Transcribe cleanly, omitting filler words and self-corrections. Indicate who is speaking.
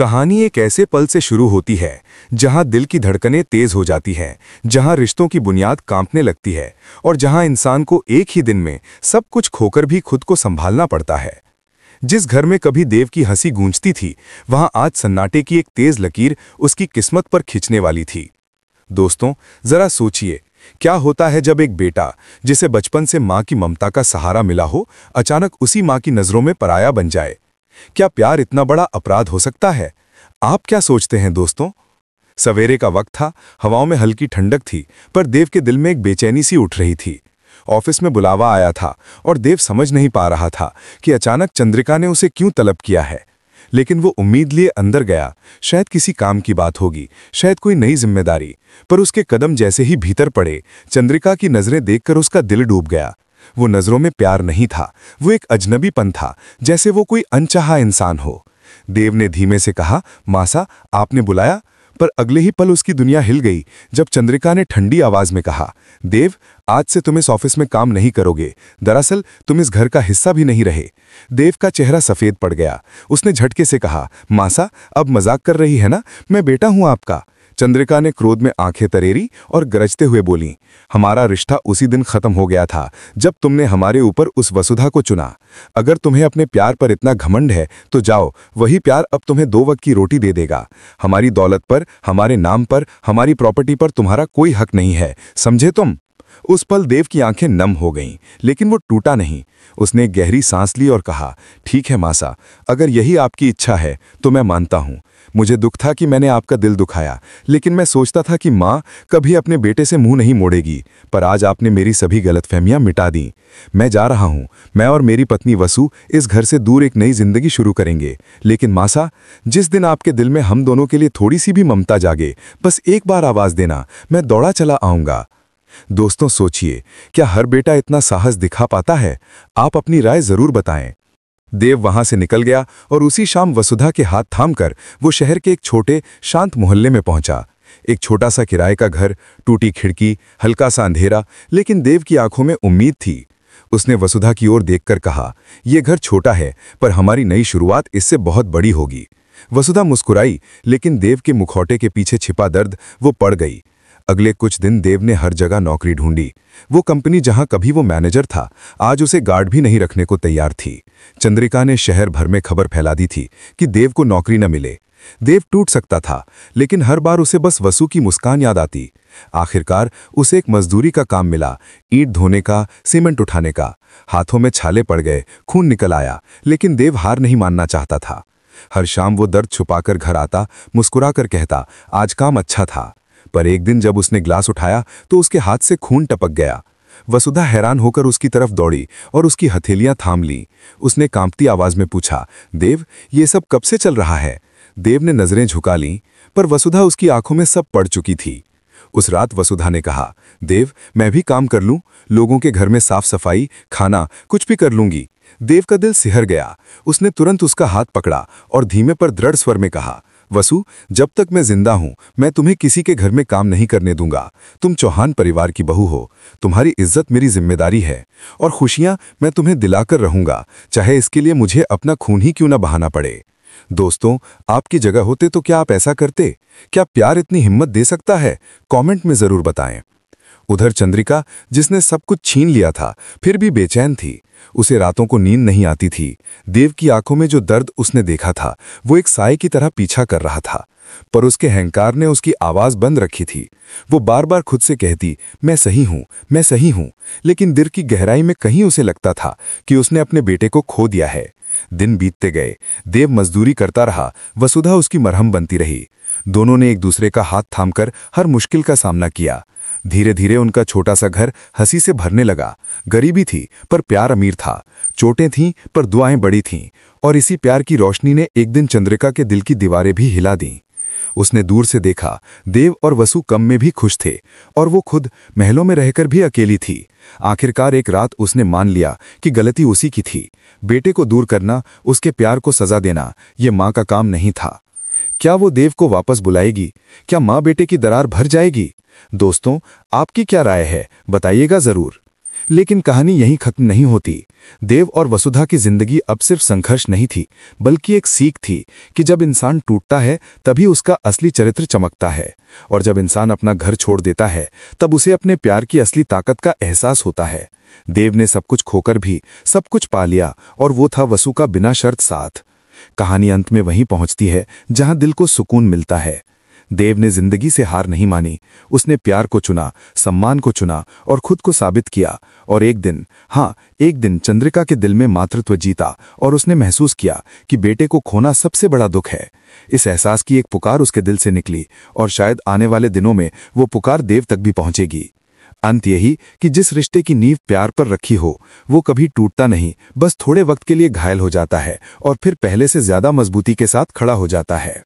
Speaker 1: कहानी एक ऐसे पल से शुरू होती है जहां दिल की धड़कनें तेज हो जाती हैं, जहां रिश्तों की बुनियाद कांपने लगती है और जहां इंसान को एक ही दिन में सब कुछ खोकर भी खुद को संभालना पड़ता है। जिस घर में कभी देव की हंसी गूंजती थी, वहां आज सन्नाटे की एक तेज लकीर उसकी किस्मत पर खिंचने वाली थी। दोस्तों, जरा सोचिए, क्या होता है जब एक बेटा जिसे बचपन से मां की ममता का सहारा मिला हो, अचानक उसी मां की नजरों में पराया बन जाए। क्या प्यार इतना बड़ा अपराध हो सकता है? आप क्या सोचते हैं दोस्तों? सवेरे का वक्त था, हवाओं में हल्की ठंडक थी, पर देव के दिल में एक बेचैनी सी उठ रही थी। ऑफिस में बुलावा आया था और देव समझ नहीं पा रहा था कि अचानक चंद्रिका ने उसे क्यों तलब किया है। लेकिन वो उम्मीद लिए अंदर गया, शायद किसी काम की बात होगी, शायद कोई नई जिम्मेदारी। पर उसके कदम जैसे ही भीतर पड़े, चंद्रिका की नजरें देखकर उसका दिल डूब गया। वो नजरों में प्यार नहीं था, वो एक अजनबीपन था, जैसे वो कोई अनचाहा इंसान हो। देव ने धीमे से कहा, मासा, आपने बुलाया? पर अगले ही पल उसकी दुनिया हिल गई जब चंद्रिका ने ठंडी आवाज में कहा, देव, आज से तुम इस ऑफिस में काम नहीं करोगे। दरअसल तुम इस घर का हिस्सा भी नहीं रहे। देव का चेहरा सफेद पड़ गया। उसने झटके से कहा, मासा, अब मजाक कर रही है ना? मैं बेटा हूं आपका। चंद्रिका ने क्रोध में आंखें तरेरी और गरजते हुए बोली, हमारा रिश्ता उसी दिन खत्म हो गया था जब तुमने हमारे ऊपर उस वसुधा को चुना। अगर तुम्हें अपने प्यार पर इतना घमंड है तो जाओ, वही प्यार अब तुम्हें 2 वक्त की रोटी दे देगा। हमारी दौलत पर, हमारे नाम पर, हमारी प्रॉपर्टी पर तुम्हारा कोई हक नहीं है, समझे तुम? उस पल देव की आंखें नम हो गईं, लेकिन वो टूटा नहीं। उसने गहरी सांस ली और कहा, ठीक है मासा, अगर यही आपकी इच्छा है तो मैं मानता हूं। मुझे दुख था कि मैंने आपका दिल दुखाया, लेकिन मैं सोचता था कि माँ कभी अपने बेटे से मुंह नहीं मोड़ेगी। पर आज आपने मेरी सभी गलतफहमियां मिटा दी। मैं जा रहा हूं। मैं और मेरी पत्नी वसु इस घर से दूर एक नई जिंदगी शुरू करेंगे। लेकिन मासा, जिस दिन आपके दिल में हम दोनों के लिए थोड़ी सी भी ममता जागे, बस एक बार आवाज देना, मैं दौड़ा चला आऊंगा। दोस्तों, सोचिए, क्या हर बेटा इतना साहस दिखा पाता है? आप अपनी राय जरूर बताएं। देव वहां से निकल गया और उसी शाम वसुधा के हाथ थामकर वो शहर के एक छोटे शांत मोहल्ले में पहुंचा। एक छोटा सा किराए का घर, टूटी खिड़की, हल्का सा अंधेरा, लेकिन देव की आंखों में उम्मीद थी। उसने वसुधा की ओर देखकर कहा, यह घर छोटा है, पर हमारी नई शुरुआत इससे बहुत बड़ी होगी। वसुधा मुस्कुराई, लेकिन देव के मुखौटे के पीछे छिपा दर्द वो पड़ गई। अगले कुछ दिन देव ने हर जगह नौकरी ढूंढी। वो कंपनी जहां कभी वो मैनेजर था, आज उसे गार्ड भी नहीं रखने को तैयार थी। चंद्रिका ने शहर भर में खबर फैला दी थी कि देव को नौकरी न मिले। देव टूट सकता था, लेकिन हर बार उसे बस वसु की मुस्कान याद आती। आखिरकार उसे एक मजदूरी का काम मिला, ईंट धोने का, सीमेंट उठाने का। हाथों में छाले पड़ गए, खून निकल आया, लेकिन देव हार नहीं मानना चाहता था। हर शाम वो दर्द छुपाकर घर आता, मुस्कुराकर कहता, आज काम अच्छा था। पर एक दिन जब उसने ग्लास उठाया तो उसके हाथ से खून टपक गया। वसुधा हैरान होकर उसकी तरफ दौड़ी और उसकी हथेलियां थाम ली। उसने कांपती आवाज में पूछा, देव, ये सब कब से चल रहा है? देव ने नजरें झुका लीं, पर वसुधा उसकी आंखों में सब पड़ चुकी थी। उस रात वसुधा ने कहा, देव, मैं भी काम कर लूं, लोगों के घर में साफ सफाई, खाना, कुछ भी कर लूंगी। देव का दिल सिहर गया। उसने तुरंत उसका हाथ पकड़ा और धीमे पर दृढ़ स्वर में कहा, वसु, जब तक मैं जिंदा हूं, मैं तुम्हें किसी के घर में काम नहीं करने दूंगा। तुम चौहान परिवार की बहू हो, तुम्हारी इज्जत मेरी जिम्मेदारी है, और खुशियां मैं तुम्हें दिलाकर रहूंगा, चाहे इसके लिए मुझे अपना खून ही क्यों ना बहाना पड़े। दोस्तों, आपकी जगह होते तो क्या आप ऐसा करते? क्या प्यार इतनी हिम्मत दे सकता है? कमेंट में जरूर बताएं। उधर चंद्रिका, जिसने सब कुछ छीन लिया था, फिर भी बेचैन थी। उसे रातों को नींद नहीं आती थी। देव की आंखों में जो दर्द उसने देखा था, वो एक साए की तरह पीछा कर रहा था, पर उसके अहंकार ने उसकी आवाज बंद रखी थी। वो बार बार खुद से कहती, मैं सही हूं, मैं सही हूं, लेकिन दिल की गहराई में कहीं उसे लगता था कि उसने अपने बेटे को खो दिया है। दिन बीतते गए, देव मजदूरी करता रहा, वसुधा उसकी मरहम बनती रही। दोनों ने एक दूसरे का हाथ थामकर हर मुश्किल का सामना किया। धीरे धीरे उनका छोटा सा घर हंसी से भरने लगा। गरीबी थी, पर प्यार अमीर था। चोटें थीं, पर दुआएं बड़ी थीं। और इसी प्यार की रोशनी ने एक दिन चंद्रिका के दिल की दीवारें भी हिला दीं। उसने दूर से देखा, देव और वसु कम में भी खुश थे, और वो खुद महलों में रहकर भी अकेली थी। आखिरकार एक रात उसने मान लिया कि गलती उसी की थी। बेटे को दूर करना, उसके प्यार को सजा देना, ये माँ का काम नहीं था। क्या वो देव को वापस बुलाएगी? क्या माँ बेटे की दरार भर जाएगी? दोस्तों, आपकी क्या राय है? बताइएगा जरूर। लेकिन कहानी यहीं खत्म नहीं होती। देव और वसुधा की जिंदगी अब सिर्फ संघर्ष नहीं थी, बल्कि एक सीख थी कि जब इंसान टूटता है तभी उसका असली चरित्र चमकता है, और जब इंसान अपना घर छोड़ देता है तब उसे अपने प्यार की असली ताकत का एहसास होता है। देव ने सब कुछ खोकर भी सब कुछ पा लिया, और वो था वसु का बिना शर्त साथ। कहानी अंत में वहीं पहुंचती है जहां दिल को सुकून मिलता है। देव ने जिंदगी से हार नहीं मानी, उसने प्यार को चुना, सम्मान को चुना और खुद को साबित किया। और एक दिन, हाँ एक दिन, चंद्रिका के दिल में मातृत्व जीता और उसने महसूस किया कि बेटे को खोना सबसे बड़ा दुख है। इस एहसास की एक पुकार उसके दिल से निकली, और शायद आने वाले दिनों में वो पुकार देव तक भी पहुंचेगी। अंत यही कि जिस रिश्ते की नींव प्यार पर रखी हो वो कभी टूटता नहीं, बस थोड़े वक्त के लिए घायल हो जाता है और फिर पहले से ज्यादा मजबूती के साथ खड़ा हो जाता है।